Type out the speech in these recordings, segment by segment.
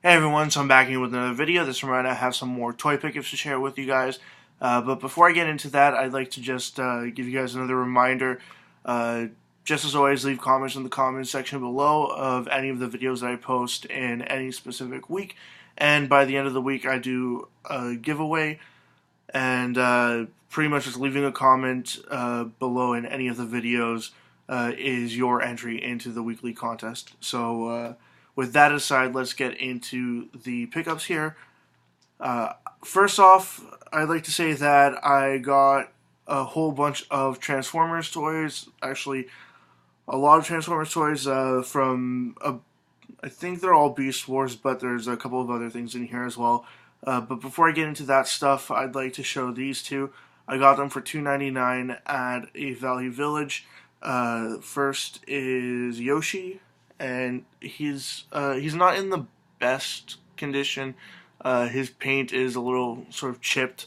Hey everyone, so I'm back here with another video. This time around I have some more toy pickups to share with you guys. But before I get into that, I'd like to just give you guys another reminder. Uh, just as always, leave comments in the comments section below of any of the videos that I post in any specific week. And by the end of the week, I do a giveaway. And pretty much just leaving a comment below in any of the videos is your entry into the weekly contest. So with that aside, let's get into the pickups here. First off, I'd like to say that I got a whole bunch of Transformers toys. Actually, a lot of Transformers toys I think they're all Beast Wars, but there's a couple of other things in here as well. But before I get into that stuff, I'd like to show these two. I got them for $2.99 at a Value Village. First is Yoshi, and he's not in the best condition. His paint is a little sort of chipped.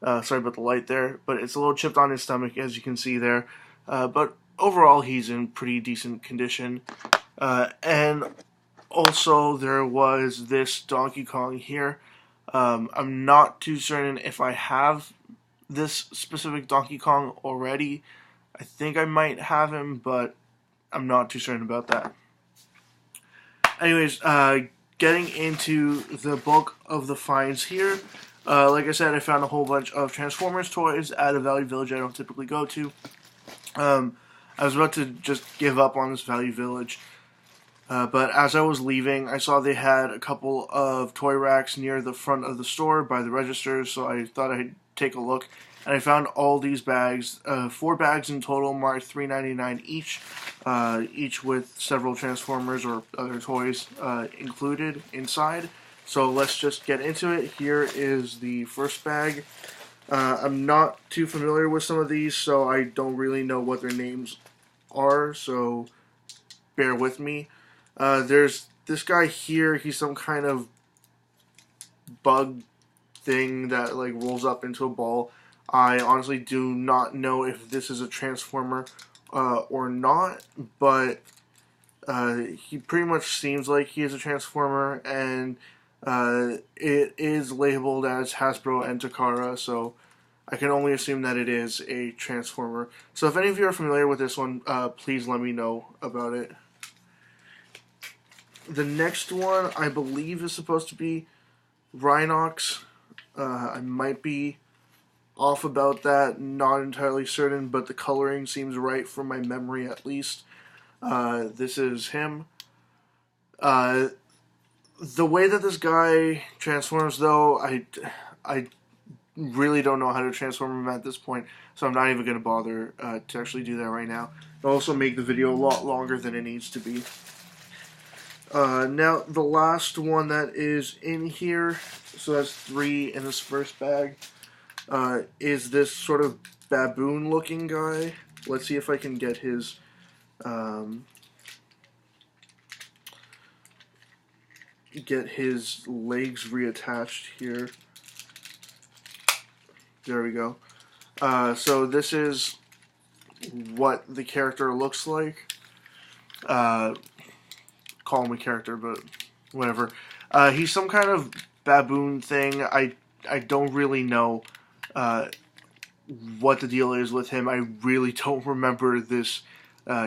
Sorry about the light there, but it's a little chipped on his stomach, as you can see there. But overall, he's in pretty decent condition. And also, there was this Donkey Kong here. I'm not too certain if I have this specific Donkey Kong already. I think I might have him, but I'm not too certain about that. Anyways, getting into the bulk of the finds here. Like I said, I found a whole bunch of Transformers toys at a Value Village I don't typically go to. I was about to just give up on this Value Village. But as I was leaving, I saw they had a couple of toy racks near the front of the store by the registers, so I thought I'd take a look. And I found all these bags, 4 bags in total, marked $3.99 each, each with several Transformers or other toys included inside. So let's just get into it. Here is the first bag. I'm not too familiar with some of these, so I don't really know what their names are, so bear with me. There's this guy here. He's some kind of bug thing that like rolls up into a ball. I honestly do not know if this is a Transformer or not, but he pretty much seems like he is a Transformer, and it is labeled as Hasbro and Takara, so I can only assume that it is a Transformer. So if any of you are familiar with this one, please let me know about it. The next one, I believe, is supposed to be Rhinox. I might be off about that, not entirely certain, but the coloring seems right from my memory at least. This is him. The way that this guy transforms, though, I really don't know how to transform him at this point, so I'm not even going to bother to actually do that right now. It'll also make the video a lot longer than it needs to be. Now, the last one that is in here, so that's 3 in this first bag, is this sort of baboon-looking guy. Let's see if I can get his, legs reattached here. There we go. So this is what the character looks like. Call him a character, but whatever. He's some kind of baboon thing. I don't really know what the deal is with him. I really don't remember this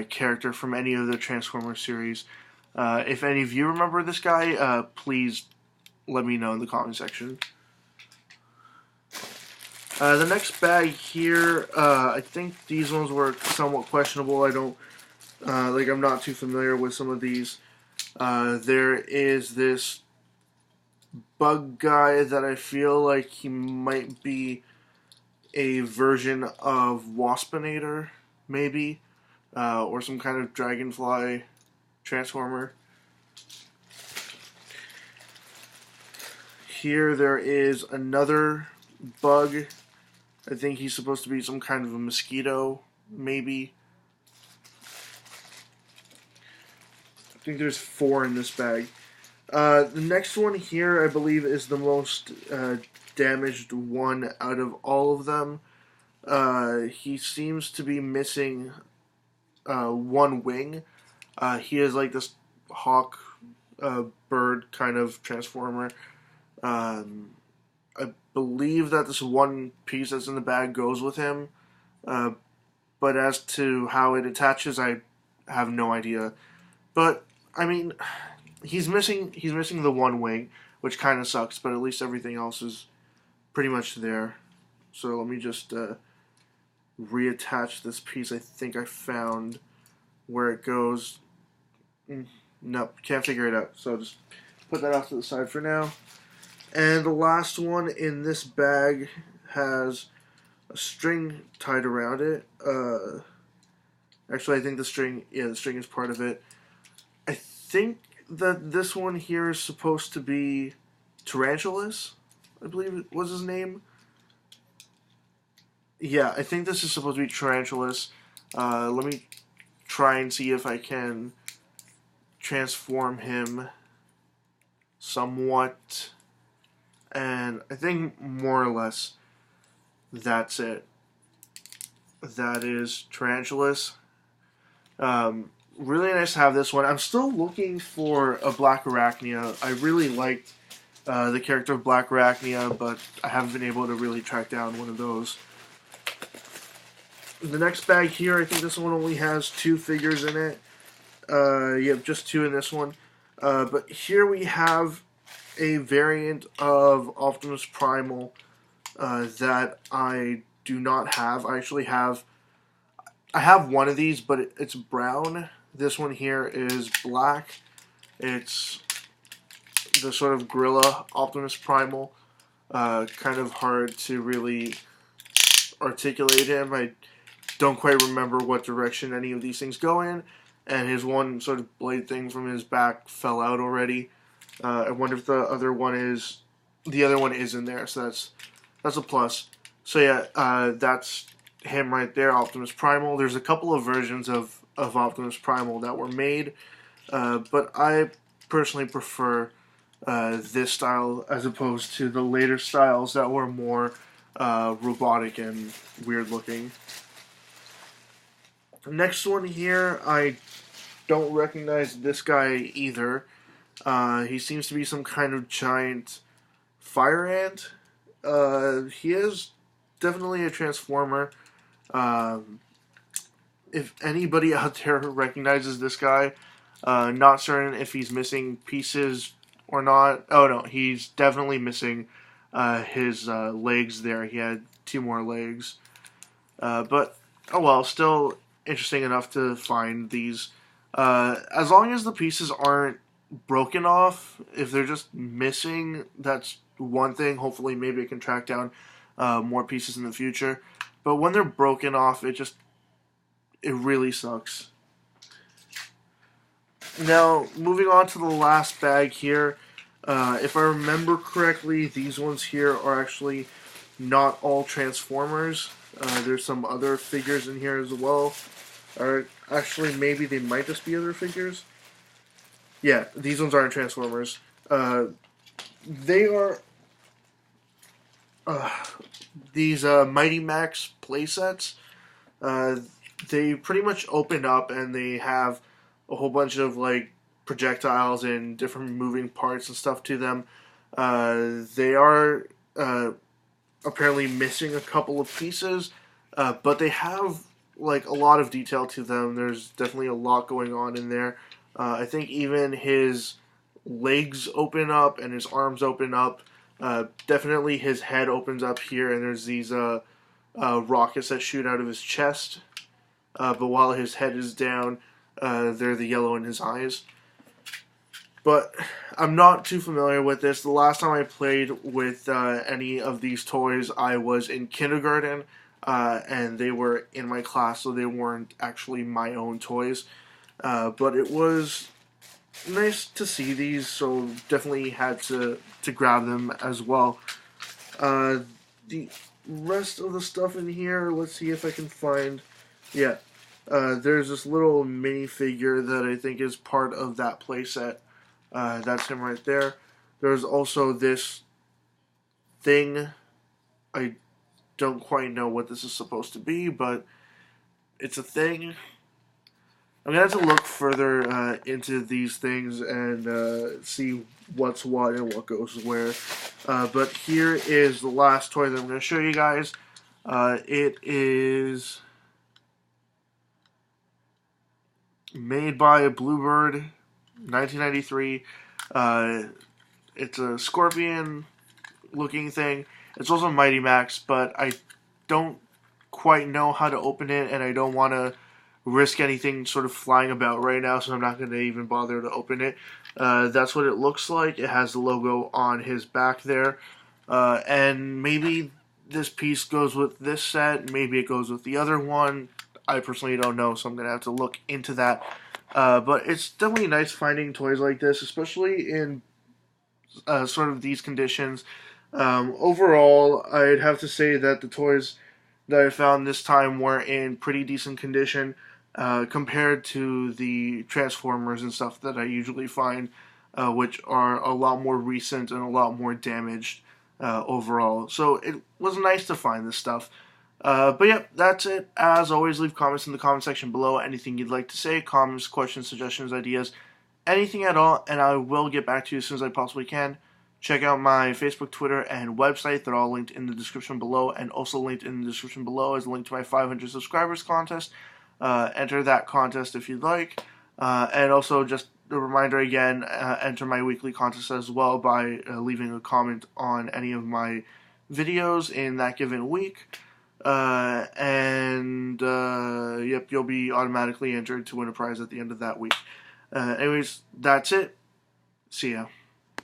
character from any of the Transformers series. If any of you remember this guy, please let me know in the comment section. The next bag here, I think these ones were somewhat questionable. I'm not too familiar with some of these. There is this bug guy that I feel like he might be a version of Waspinator, maybe, or some kind of dragonfly transformer. Here there is another bug. I think he's supposed to be some kind of a mosquito, maybe. I think there's 4 in this bag. The next one here, I believe, is the most damaged one out of all of them. He seems to be missing one wing. He has like this hawk bird bird kind of transformer. I believe that this one piece that's in the bag goes with him, but as to how it attaches, I have no idea. But I mean, he's missing the one wing, which kind of sucks. But at least everything else is pretty much there. So let me just reattach this piece. I think I found where it goes. Nope, can't figure it out. So just put that off to the side for now. And the last one in this bag has a string tied around it. Actually, I think the string is part of it. I think that this one here is supposed to be Tarantulas, I believe it was his name. Yeah, I think this is supposed to be Tarantulas. Let me try and see if I can transform him somewhat. And I think more or less that's it. That is Tarantulas. Really nice to have this one. I'm still looking for a Black Arachnia. I really liked the character of Black Arachnia, but I haven't been able to really track down one of those. The next bag here, I think this one only has 2 figures in it. Yep, just 2 in this one. But here we have a variant of Optimus Primal that I do not have. I actually have one of these, but it's brown. This one here is black. It's the sort of gorilla Optimus Primal. Kind of hard to really articulate him. I don't quite remember what direction any of these things go in, and his one sort of blade thing from his back fell out already. I wonder if the other one is in there, so that's a plus. So yeah, that's him right there, Optimus Primal. There's a couple of versions of Optimus Primal that were made, but I personally prefer this style as opposed to the later styles that were more robotic and weird looking. Next one here, I don't recognize this guy either. He seems to be some kind of giant fire ant. He is definitely a transformer. If anybody out there recognizes this guy, not certain if he's missing pieces or not. Oh no, he's definitely missing his legs there. He had 2 more legs. But, oh well, still interesting enough to find these. As long as the pieces aren't broken off, if they're just missing, that's one thing. Hopefully maybe I can track down more pieces in the future. But when they're broken off, it really sucks. Now, moving on to the last bag here. If I remember correctly, these ones here are actually not all Transformers. There's some other figures in here as well. Or actually, maybe they might just be other figures. Yeah, these ones aren't Transformers. They are these Mighty Max playsets. They pretty much open up and they have a whole bunch of like projectiles and different moving parts and stuff to them. They are apparently missing a couple of pieces, but they have like a lot of detail to them. There's definitely a lot going on in there. I think even his legs open up and his arms open up. Definitely his head opens up here, and there's these rockets that shoot out of his chest. But while his head is down, they're the yellow in his eyes. But I'm not too familiar with this. The last time I played with any of these toys, I was in kindergarten, and they were in my class, so they weren't actually my own toys. But it was nice to see these, so definitely had to grab them as well. The rest of the stuff in here, let's see if I can find. Yeah, there's this little minifigure that I think is part of that playset. That's him right there. There's also this thing. I don't quite know what this is supposed to be, but it's a thing. I'm going to have to look further into these things and see what's what and what goes where. But here is the last toy that I'm going to show you guys. It is made by Bluebird, 1993. It's a scorpion looking thing. It's also Mighty Max, but I don't quite know how to open it, and I don't want to risk anything sort of flying about right now, so I'm not going to even bother to open it. That's what it looks like. It has the logo on his back there, and maybe this piece goes with this set, maybe it goes with the other one. I personally don't know, so I'm going to have to look into that. But it's definitely nice finding toys like this, especially in sort of these conditions. Overall, I'd have to say that the toys that I found this time were in pretty decent condition compared to the Transformers and stuff that I usually find, which are a lot more recent and a lot more damaged overall. So it was nice to find this stuff. But yeah, that's it. As always, leave comments in the comment section below. Anything you'd like to say, comments, questions, suggestions, ideas, anything at all, and I will get back to you as soon as I possibly can. Check out my Facebook, Twitter, and website. They're all linked in the description below, and also linked in the description below is a link to my 500 subscribers contest. Enter that contest if you'd like. And also, just a reminder again, enter my weekly contest as well by leaving a comment on any of my videos in that given week. Yep, you'll be automatically entered to win a prize at the end of that week. Anyways, that's it. See ya.